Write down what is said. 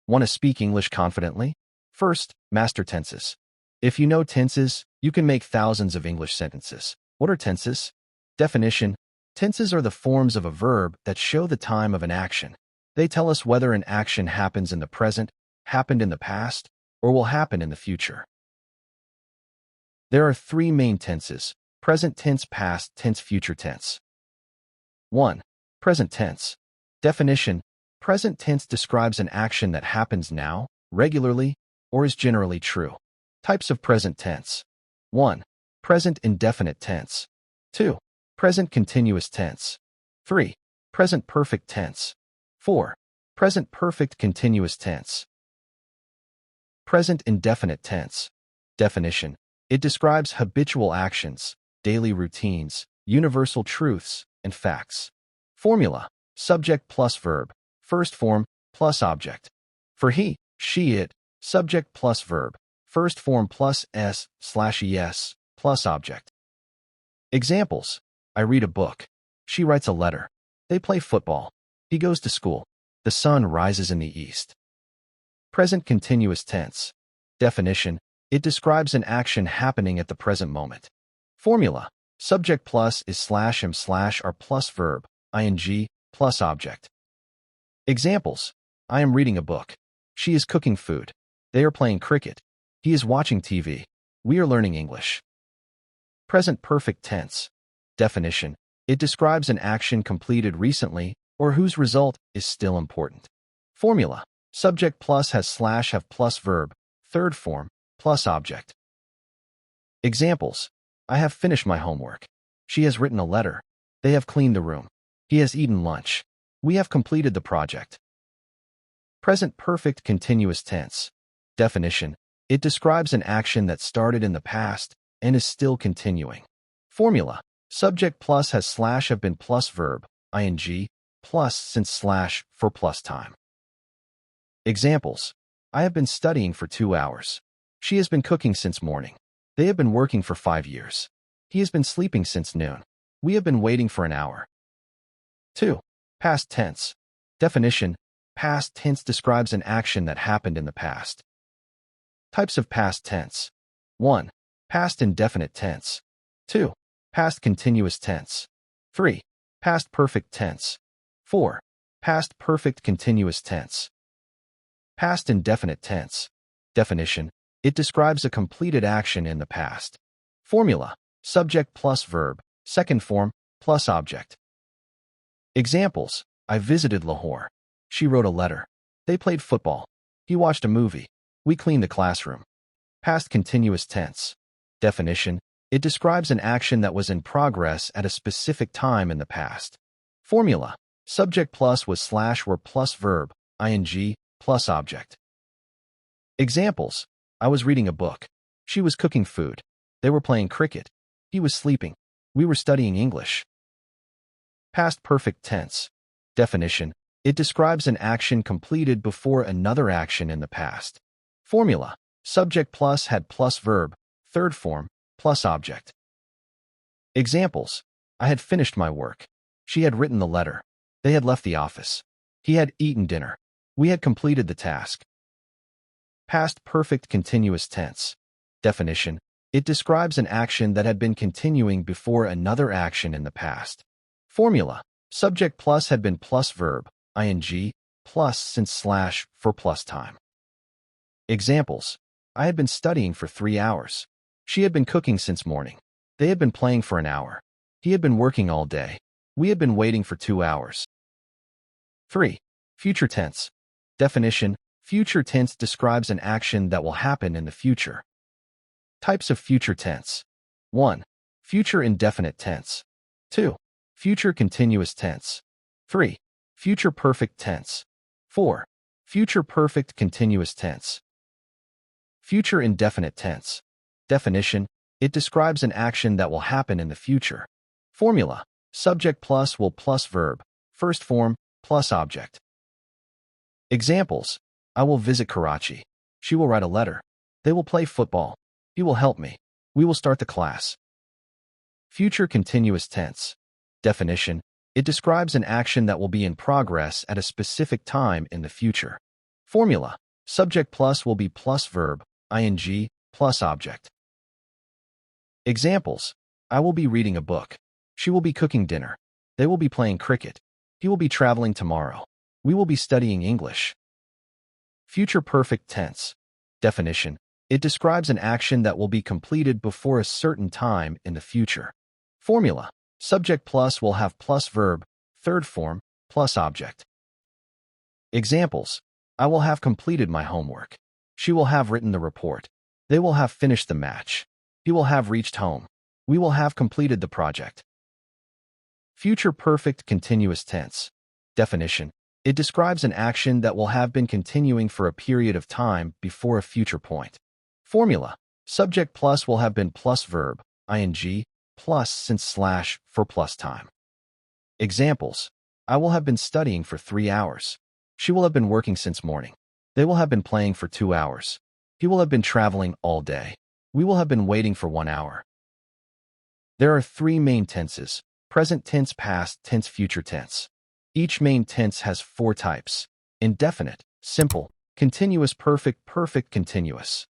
Want to speak English confidently? First, master tenses. If you know tenses, you can make thousands of English sentences. What are tenses? Definition: tenses are the forms of a verb that show the time of an action. They tell us whether an action happens in the present, happened in the past, or will happen in the future. There are three main tenses: present tense, past tense, future tense. 1. Present tense. Definition: present tense describes an action that happens now, regularly, or is generally true. Types of present tense. 1. Present indefinite tense. 2. Present continuous tense. 3. Present perfect tense. 4. Present perfect continuous tense. Present indefinite tense. Definition: it describes habitual actions, daily routines, universal truths, and facts. Formula: subject plus verb, first form plus object. For he, she, it, subject plus verb, first form plus s/es plus object. Examples: I read a book. She writes a letter. They play football. He goes to school. The sun rises in the east. Present continuous tense. Definition: it describes an action happening at the present moment. Formula: subject plus is/am/are plus verb, ing, plus object. Examples: I am reading a book. She is cooking food. They are playing cricket. He is watching TV. We are learning English. Present perfect tense. Definition: it describes an action completed recently or whose result is still important. Formula: subject plus has/have plus verb, third form, plus object. Examples: I have finished my homework. She has written a letter. They have cleaned the room. He has eaten lunch. We have completed the project. Present perfect continuous tense. Definition: it describes an action that started in the past and is still continuing. Formula: subject plus has/have been plus verb, ing, plus since/for plus time. Examples: I have been studying for 2 hours. She has been cooking since morning. They have been working for 5 years. He has been sleeping since noon. We have been waiting for an hour. 2. Past tense. Definition: past tense describes an action that happened in the past. Types of past tense. 1. Past indefinite tense. 2. Past continuous tense. 3. Past perfect tense. 4. Past perfect continuous tense. Past indefinite tense. Definition: it describes a completed action in the past. Formula: subject plus verb, second form, plus object. Examples: I visited Lahore. She wrote a letter. They played football. He watched a movie. We cleaned the classroom. Past continuous tense. Definition: it describes an action that was in progress at a specific time in the past. Formula: subject plus was/were plus verb, ing, plus object. Examples: I was reading a book. She was cooking food. They were playing cricket. He was sleeping. We were studying English. Past perfect tense. Definition: it describes an action completed before another action in the past. Formula: subject plus had plus verb, third form, plus object. Examples: I had finished my work. She had written the letter. They had left the office. He had eaten dinner. We had completed the task. Past perfect continuous tense. Definition: it describes an action that had been continuing before another action in the past. Formula: subject plus had been plus verb, ing, plus since/for plus time. Examples: I had been studying for 3 hours. She had been cooking since morning. They had been playing for an hour. He had been working all day. We had been waiting for 2 hours. 3. Future tense. Definition: future tense describes an action that will happen in the future. Types of future tense. 1. Future indefinite tense. 2. Future continuous tense. 3. Future perfect tense. 4. Future perfect continuous tense. Future indefinite tense. Definition: it describes an action that will happen in the future. Formula: subject plus will plus verb, first form, plus object. Examples: I will visit Karachi. She will write a letter. They will play football. He will help me. We will start the class. Future continuous tense. Definition: it describes an action that will be in progress at a specific time in the future. Formula. Subject plus will be plus verb, ing, plus object. Examples. I will be reading a book. She will be cooking dinner. They will be playing cricket. He will be traveling tomorrow. We will be studying English. Future perfect tense. Definition. It describes an action that will be completed before a certain time in the future. Formula. Subject plus will have plus verb, third form, plus object. Examples. I will have completed my homework. She will have written the report. They will have finished the match. He will have reached home. We will have completed the project. Future perfect continuous tense. Definition. It describes an action that will have been continuing for a period of time before a future point. Formula. Subject plus will have been plus verb, ing, plus since / for plus time. Examples. I will have been studying for 3 hours. She will have been working since morning. They will have been playing for 2 hours. He will have been traveling all day. We will have been waiting for 1 hour. There are 3 main tenses: present tense, past tense, future tense. Each main tense has 4 types: indefinite, simple, continuous, perfect, perfect continuous.